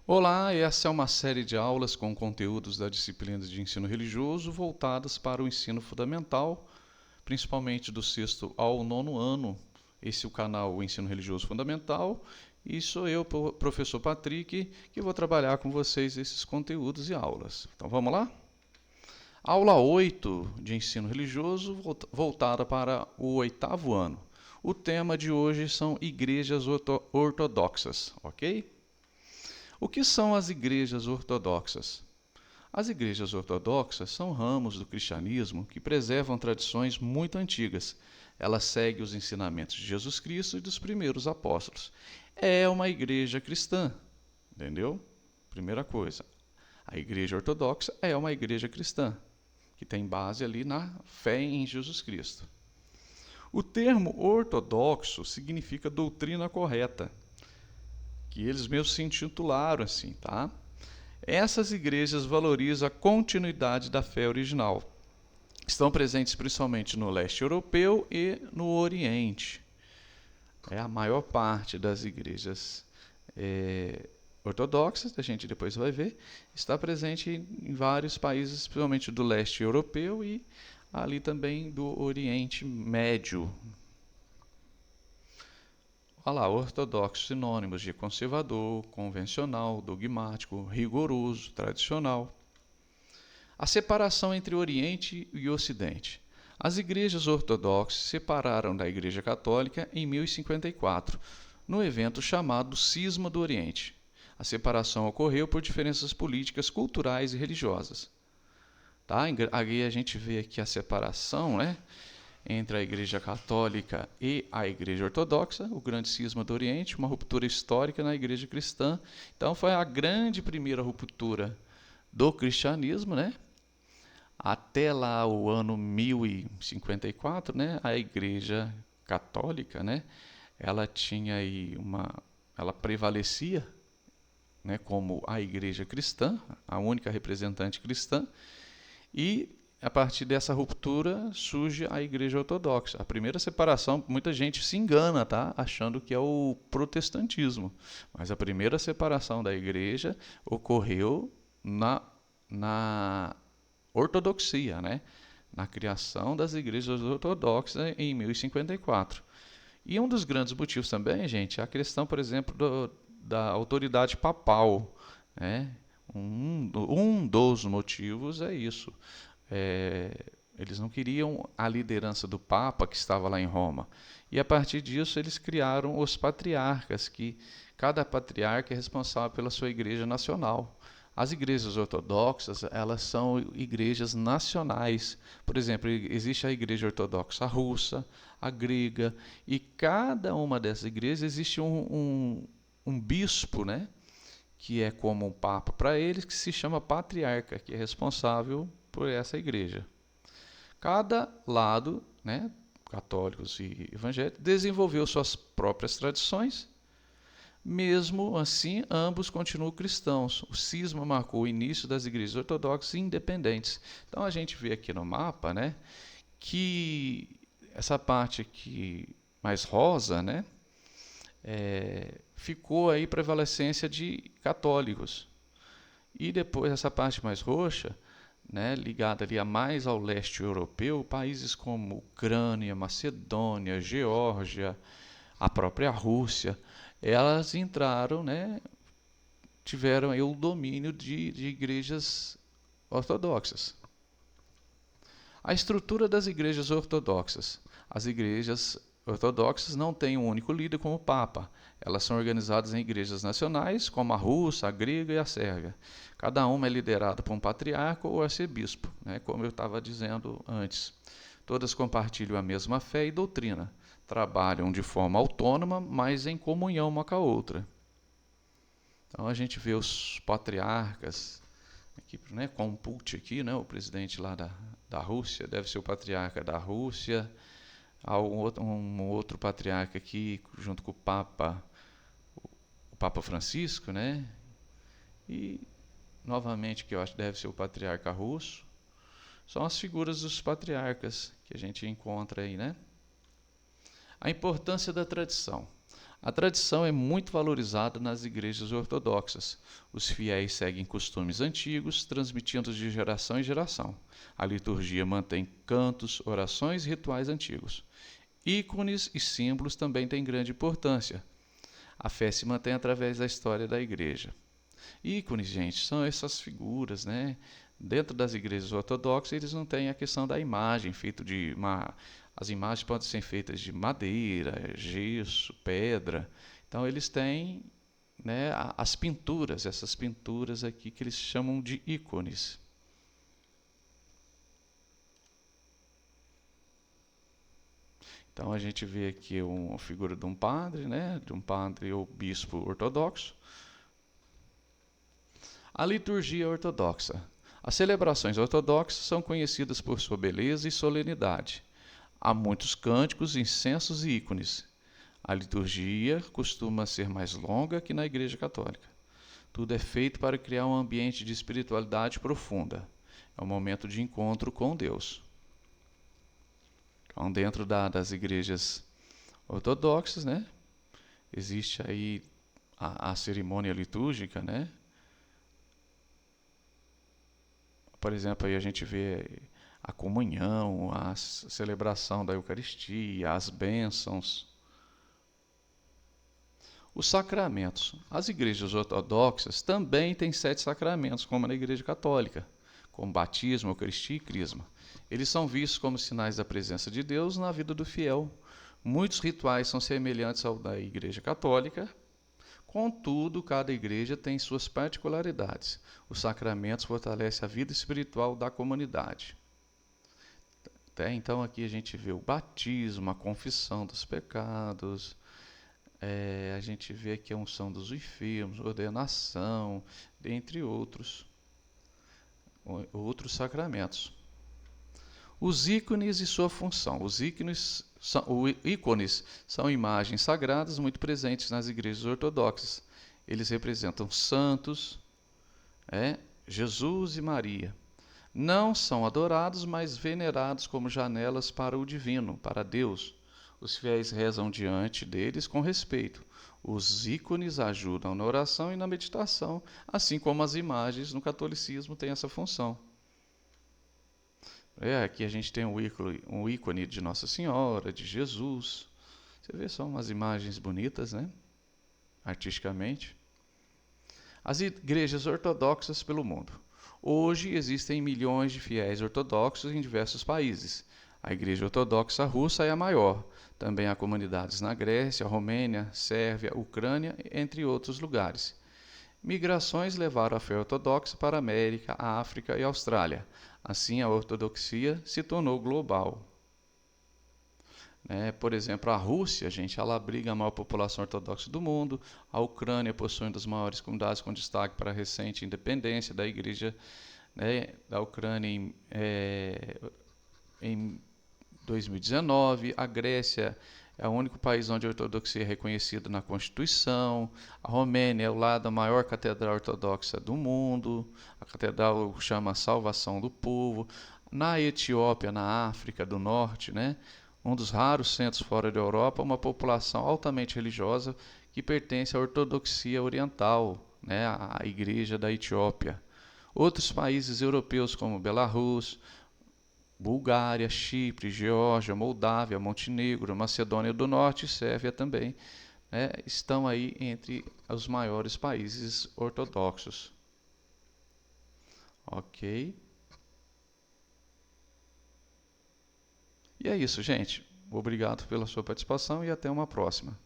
Olá, essa é uma série de aulas com conteúdos da disciplina de ensino religioso voltadas para o ensino fundamental, principalmente do sexto ao nono ano. Esse é o canal O Ensino Religioso Fundamental e sou eu, professor Patrick, que vou trabalhar com vocês esses conteúdos e aulas. Então vamos lá? Aula 8 de ensino religioso voltada para o oitavo ano. O tema de hoje são igrejas ortodoxas, ok? O que são as igrejas ortodoxas? As igrejas ortodoxas são ramos do cristianismo que preservam tradições muito antigas. Elas seguem os ensinamentos de Jesus Cristo e dos primeiros apóstolos. É uma igreja cristã, entendeu? Primeira coisa, a igreja ortodoxa é uma igreja cristã, que tem base ali na fé em Jesus Cristo. O termo ortodoxo significa doutrina correta, que eles mesmos se intitularam assim, tá? Essas igrejas valorizam a continuidade da fé original. Estão presentes principalmente no leste europeu e no Oriente. É a maior parte das igrejas ortodoxas, a gente depois vai ver, está presente em vários países, principalmente do leste europeu e ali também do Oriente Médio. Olha lá, ortodoxo, sinônimos de conservador, convencional, dogmático, rigoroso, tradicional. A separação entre Oriente e Ocidente. As igrejas ortodoxas se separaram da Igreja Católica em 1054, no evento chamado Cisma do Oriente. A separação ocorreu por diferenças políticas, culturais e religiosas. Tá? Aí a gente vê aqui a separação, né, entre a Igreja Católica e a Igreja Ortodoxa, o grande cisma do Oriente, uma ruptura histórica na Igreja Cristã. Então foi a grande primeira ruptura do cristianismo, né? Até lá o ano 1054, né, a Igreja Católica, né, ela tinha aí ela prevalecia, né, como a Igreja cristã, a única representante cristã, e a partir dessa ruptura surge a Igreja Ortodoxa. A primeira separação, muita gente se engana, tá? Achando que é o protestantismo. Mas a primeira separação da Igreja ocorreu na ortodoxia, né? Na criação das igrejas ortodoxas em 1054. E um dos grandes motivos também, gente, é a questão, por exemplo, da autoridade papal, né? Um dos motivos é isso. Eles não queriam a liderança do Papa que estava lá em Roma. E a partir disso eles criaram os patriarcas, que cada patriarca é responsável pela sua igreja nacional. As igrejas ortodoxas, elas são igrejas nacionais. Por exemplo, existe a igreja ortodoxa russa, a grega, e cada uma dessas igrejas existe um bispo, né, que é como um papa para eles, que se chama patriarca, que é responsável por essa igreja. Cada lado, né, católicos e evangélicos, desenvolveu suas próprias tradições. Mesmo assim, ambos continuam cristãos. O cisma marcou o início das igrejas ortodoxas independentes. Então a gente vê aqui no mapa, né, que essa parte aqui mais rosa, né, ficou aí prevalecência de católicos. E depois essa parte mais roxa, né, ligada ali a mais ao leste europeu, países como Ucrânia, Macedônia, Geórgia, a própria Rússia, elas entraram, né, tiveram aí o domínio de igrejas ortodoxas. A estrutura das igrejas ortodoxas. As igrejas ortodoxas não têm um único líder como o Papa. Elas são organizadas em igrejas nacionais, como a russa, a grega e a sérvia. Cada uma é liderada por um patriarca ou arcebispo, né, como eu estava dizendo antes. Todas compartilham a mesma fé e doutrina. Trabalham de forma autônoma, mas em comunhão uma com a outra. Então a gente vê os patriarcas, aqui, né, com o Putin aqui, né, o presidente lá da Rússia, deve ser o patriarca da Rússia. Há um outro patriarca aqui, junto com o Papa Francisco, né? E, novamente, que eu acho que deve ser o patriarca russo. São as figuras dos patriarcas que a gente encontra aí, né? A importância da tradição. A tradição é muito valorizada nas igrejas ortodoxas. Os fiéis seguem costumes antigos, transmitindo de geração em geração. A liturgia mantém cantos, orações e rituais antigos. Ícones e símbolos também têm grande importância. A fé se mantém através da história da igreja. Ícones, gente, são essas figuras, né? Dentro das igrejas ortodoxas, eles não têm a questão da imagem, feito de uma... As imagens podem ser feitas de madeira, gesso, pedra. Então, eles têm, né, as pinturas, essas pinturas aqui que eles chamam de ícones. Então, a gente vê aqui uma figura de um padre, né, de um padre ou bispo ortodoxo. A liturgia ortodoxa. As celebrações ortodoxas são conhecidas por sua beleza e solenidade. Há muitos cânticos, incensos e ícones. A liturgia costuma ser mais longa que na Igreja Católica. Tudo é feito para criar um ambiente de espiritualidade profunda. É um momento de encontro com Deus. Então, dentro das igrejas ortodoxas, né, existe aí a cerimônia litúrgica, né? Por exemplo, aí a gente vê a comunhão, a celebração da Eucaristia, as bênçãos. Os sacramentos. As igrejas ortodoxas também têm 7 sacramentos, como na Igreja Católica, como batismo, Eucaristia e crisma. Eles são vistos como sinais da presença de Deus na vida do fiel. Muitos rituais são semelhantes ao da Igreja Católica, contudo, cada igreja tem suas particularidades. Os sacramentos fortalecem a vida espiritual da comunidade. Então, aqui a gente vê o batismo, a confissão dos pecados, a gente vê aqui a unção dos enfermos, ordenação, dentre outros sacramentos. Os ícones e sua função. Os ícones são imagens sagradas muito presentes nas igrejas ortodoxas. Eles representam santos, Jesus e Maria. Não são adorados, mas venerados como janelas para o divino, para Deus. Os fiéis rezam diante deles com respeito. Os ícones ajudam na oração e na meditação, assim como as imagens no catolicismo têm essa função. Aqui a gente tem um ícone de Nossa Senhora, de Jesus. Você vê só umas imagens bonitas, né? Artisticamente. As igrejas ortodoxas pelo mundo. Hoje existem milhões de fiéis ortodoxos em diversos países. A Igreja Ortodoxa Russa é a maior. Também há comunidades na Grécia, Romênia, Sérvia, Ucrânia, entre outros lugares. Migrações levaram a fé ortodoxa para a América, a África e a Austrália. Assim, a ortodoxia se tornou global. Por exemplo, a Rússia, ela abriga a maior população ortodoxa do mundo. A Ucrânia possui uma das maiores comunidades com destaque para a recente independência da Igreja da Ucrânia em 2019. A Grécia é o único país onde a ortodoxia é reconhecida na Constituição. A Romênia é o lado da maior catedral ortodoxa do mundo. A catedral chama Salvação do Povo. Na Etiópia, na África do Norte, um dos raros centros fora da Europa, uma população altamente religiosa que pertence à ortodoxia oriental, a Igreja da Etiópia. Outros países europeus como Belarus, Bulgária, Chipre, Geórgia, Moldávia, Montenegro, Macedônia do Norte e Sérvia também estão aí entre os maiores países ortodoxos. Ok. E é isso, gente. Obrigado pela sua participação e até uma próxima.